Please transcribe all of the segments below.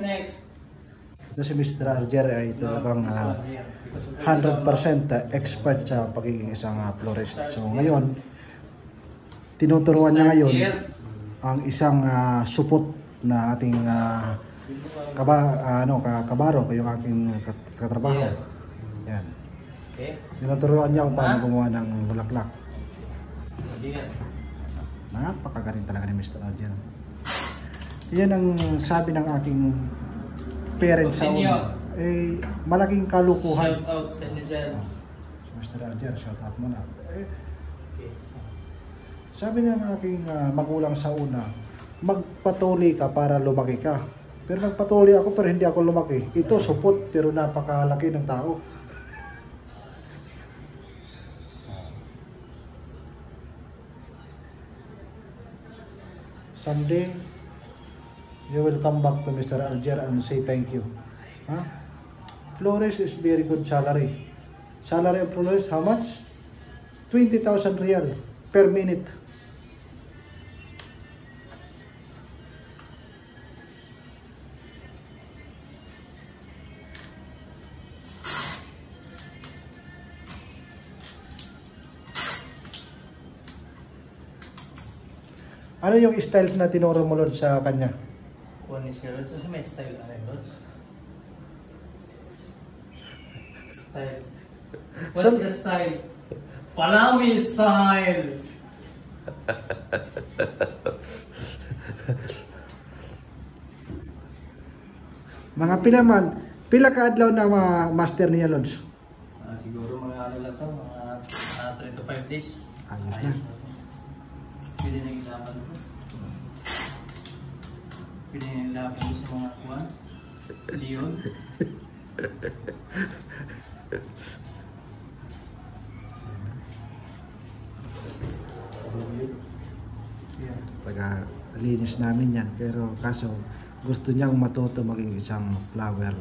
Next. Ito si Mr. Alger ay talagang 100% expert sa pagiging isang florist. So ngayon, tinuturuan niya ngayon ang isang supot na ating kabaro, yung aking katrabaho. Yan. Tinuturuan niya kung paano gumawa ng bulaklak. Napakagaling talaga ni Mr. Alger. Yan ang sabi ng aking parents sa una. Eh, malaking kalukuhan. Shout out sa inyo dyan. Mr. Alger, shout out mo na. Sabi niya ng aking magulang sa una, magpatuloy ka para lumaki ka. Pero nagpatuloy ako pero hindi ako lumaki. Ito supot pero napakalaki ng tao. Someday, you will come back to Mr. Alger and say thank you. Florist is very good salary. Salary of florist, how much? 20,000 real per minute. Ano yung styles na tinuro mo Lord sa kanya? Kung is your Lods, may style Lods? Style. What's the style? Palawi style! Mga pila ka adlaw na master niya Lods? Siguro mga ano lang to, mga 3 to 5 days. Ayos na. Pwede na ilaban ko. Pwede na ilaban ko sa mga kuwan. Leon. Linis namin yan. Pero kaso gusto niyang matuto maging isang flower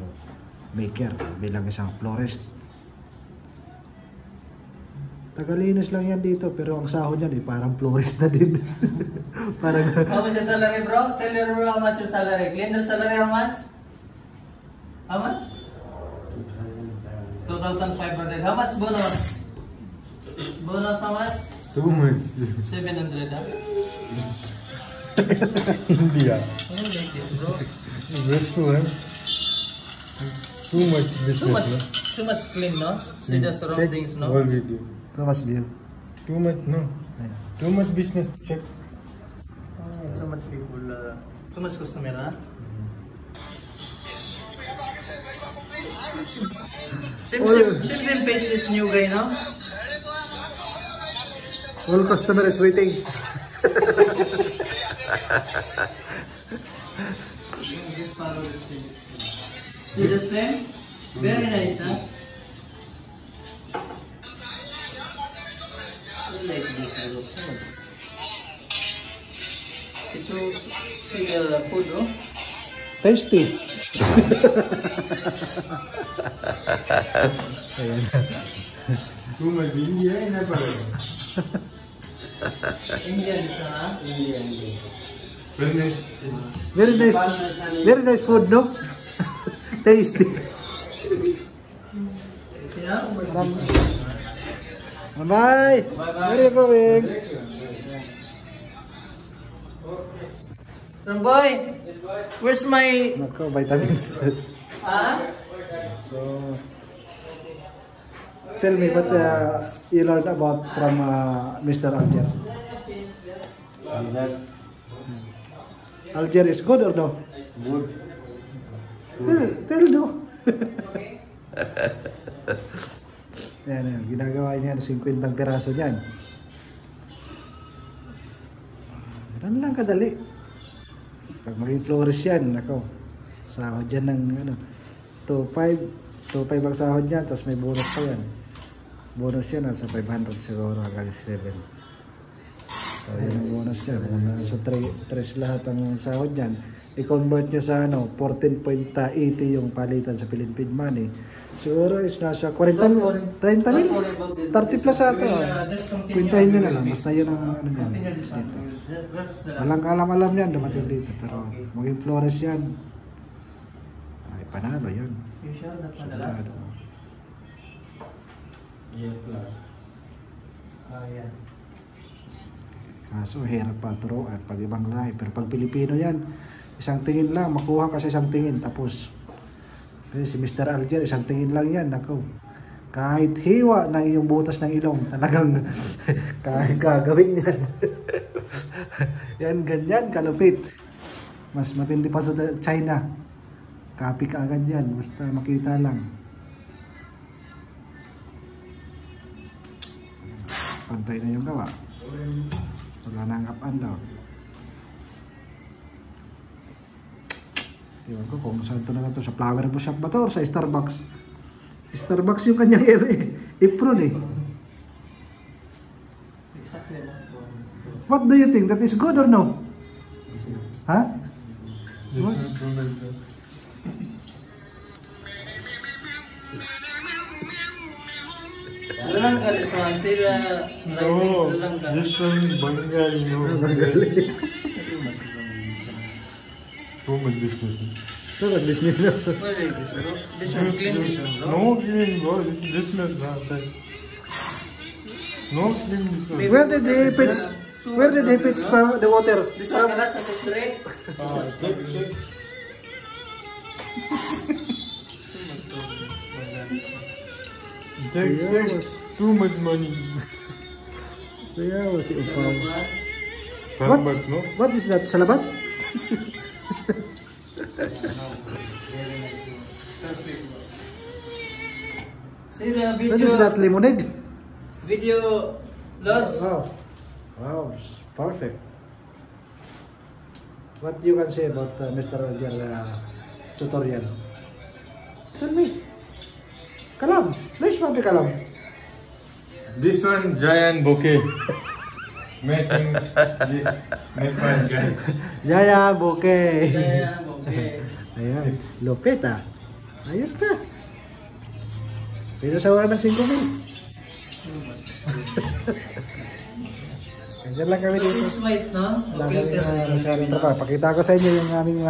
maker bilang isang florist. Tagalinis lang yan dito pero ang sahod niyan parang florist na din. Parang how much your salary bro? Tell your bro how much your salary. Cleaner salary how much? How much? 2,500. How much bonus? Bonus how much? 700 Hindi I don't like this bro. Too much business. Too much clean no? See the surroundings no? All video. too much view. Too much no. Too much business. Check. Too much people, too much customer, huh? Same face this new guy, no? All customer is waiting. Just follow the stream. See the stream? Very nice, huh? I like this little food. See the food, no? Tasty. Too much India in Nepal. Indian, huh? Indian. Very nice. Very nice. Very nice food, no? Tasty. See now? Bye. Where are you going? Boy, where's my... Nako, vitamins. Huh? So, tell me what you learned about from Mr. Alger. Alger is good or no? Good. Tell no. Yan, ginagawa niya 50 piraso niyan. Ganun lang kadali. Pag maging florist yan, nako, sahod yan ng 2.5 ang sahod niya, tapos may bonus pa yan. Bonus yan, nasa 500 siguro hanggang 7. So yan ang bonus niya. Kung nasa 3 lahat ang sahod niyan, i-convert nyo sa 14.80 yung palitan sa Philippine money. Siguro is nasa 40, 30 mil? 30 plus ata. Kwintahin nyo na lang. Basta yun ang ano yan. Walang alam-alam yan dumating dito. Pero maging florist yan. panalo yan. You sure that one the last? Yeah, plus. Oh, yeah. Kaso hirap pa turuan pag ibang lahi. Pero pag Pilipino yan, isang tingin lang, makuha ka sa isang tingin. Tapos, kasi si Mr. Alger, isang tingin lang yan. Ako, kahit hiwa na iyong butas ng ilong, talagang kahit gagawin yan. Yan, ganyan, kalupit. Mas matindi pa sa China. Copy ka agad yan, basta makita lang. Pantay na yung gawa. Wala nang up and down. Ewan ko kung saan ito na ito. Sa Flower Shop ba ito or sa Starbucks? Starbucks yung kanyang apron eh. Exactly. What do you think? That is good or no? Ha? What? Sri Lanka is one. Say the writing Sri Lanka. This one Bengali, no. Bengali. So much business. So what business? What is this, bro? This one clean, this one, bro. No clean, bro. This business, not that. No clean, this one. Where did they pitch? Where did they pitch the water? This one can last until 3. Check. Check. Too much money. Kaya was it upaw. Sarbat, no? What is that? Salabat? See the What is video. that? Lemonade? Video loads. Wow, perfect. What you can say about Mr. Roger tutorial? Tell me. Kalam. Nice one, Kalam. This one giant bouquet. Making this Nepal guy. Yaya, bouquet. Yeah, okay. Ayan, lupit ah. Ayos ka. Pero sa wala ng 5,000. Ganyan lang kami So dito. this might, no? Okay, Pakita ko sa inyo yung aming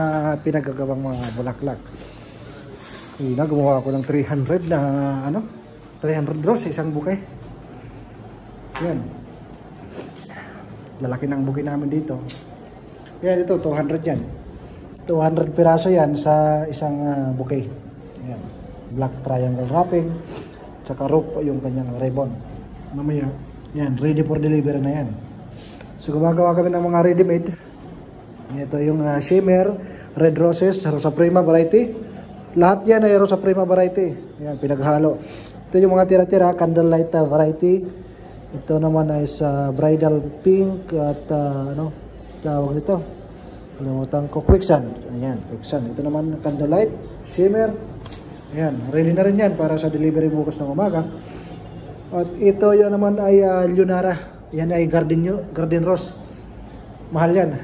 pinagagawang mga bulaklak. Gumawa ako ng 300 na 300 rose isang bouquet. Yan. Lalaki ng bouquet namin dito. Yan ito, 200 yan. 200 piraso yan sa isang bouquet. Yan. Black triangle wrapping. Tsaka rope yung kanyang ribbon. Mamaya, yan, ready for delivery na yan. So gumagawa kami ng mga ready-made. Ito yung shimmer, red roses, Rosa Prima variety. Lahat yan ay Rosa Prima variety. Ayan, pinaghalo. Ito yung mga tira-tira, candlelight variety. Ito naman ay sa bridal pink at tawag nito. Kalimutan ko, quicksand. Ayan, quicksand. Ito naman candlelight, shimmer. Ayan, ready na rin yan para sa delivery bukas ng umaga. At ito yun naman ay Lunara. Yan ay garden rose. Mahal yan.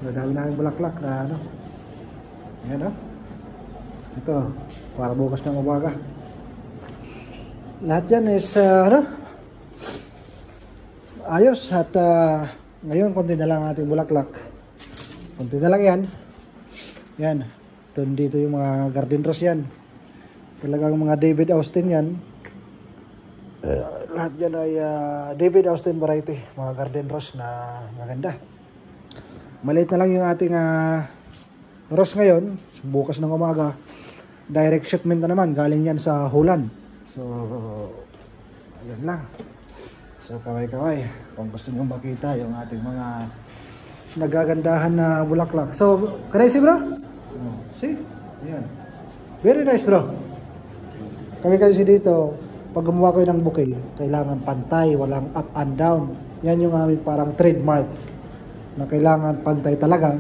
So dahil na yung bulaklak na ayan ito para bukas ng umaga. Lahat yan is ayos at ngayon konti na lang ating bulaklak. Konti na lang yan. Yan. Dito yung mga garden rose yan. Talagang mga David Austin yan. Lahat yan ay David Austin variety, mga garden rose na maganda. Maliit na lang yung ating rose ngayon. Bukas ng umaga direct shipment na naman, galing yan sa Holland. So ayan lang. So kaway-kaway kung gusto nyo makita yung ating mga nagagandahan na bulaklak. So can I see, bro? See? Ayan. Very nice, bro. Kami kasi dito, pag gumawa ko ng bouquet, kailangan pantay, walang up and down. Yan yung aming parang trademark na kailangan pantay talaga.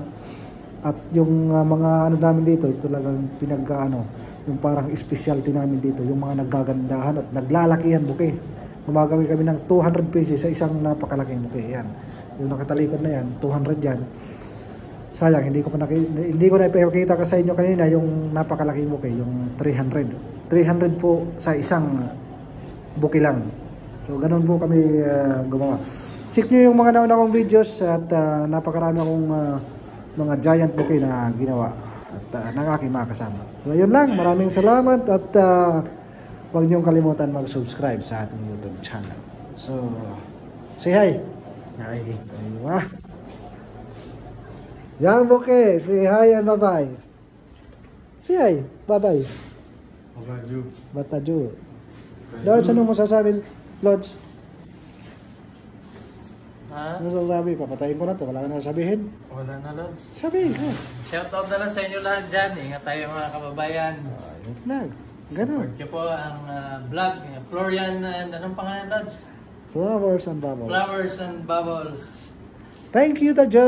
At yung mga namin dito, ito talagang yung parang specialty namin dito, yung mga nagagandahan at naglalakihan bouquet. Gumagawin kami ng 200 pieces sa isang napakalaking bouquet. Yan. Yung nakatalikod na yan, 200 yan. Sayang, hindi ko na ipakita ka sa inyo kanina yung napakalaking bouquet, yung 300. 300 po sa isang bouquet lang. So ganun po kami gumawa. Check nyo yung mga nauna kong videos at napakarami akong mga giant bouquet na ginawa. At ng aking mga kasama. So yun lang, maraming salamat at huwag niyong kalimutan mag-subscribe sa ating YouTube channel. So, say hi. Ay, aywa. Yang Boke, say hi and bye-bye. Say hi, bye-bye. Bagaju. Bataju. Lodge, anong masasabi, Lodge? Ha? Ano sasabi? Papatayin ko na to. Wala ka na sabihin. Wala na, Lods. Sabi ko. Shoutout na lang sa inyo lahat dyan. Ingat tayo mga kababayan. Ayun lang. Ganun. Support niyo po ang vlog ni Florian and anong pangalan, Lods? Flowers and bubbles. Flowers and Bubbles. Thank you, Tajo.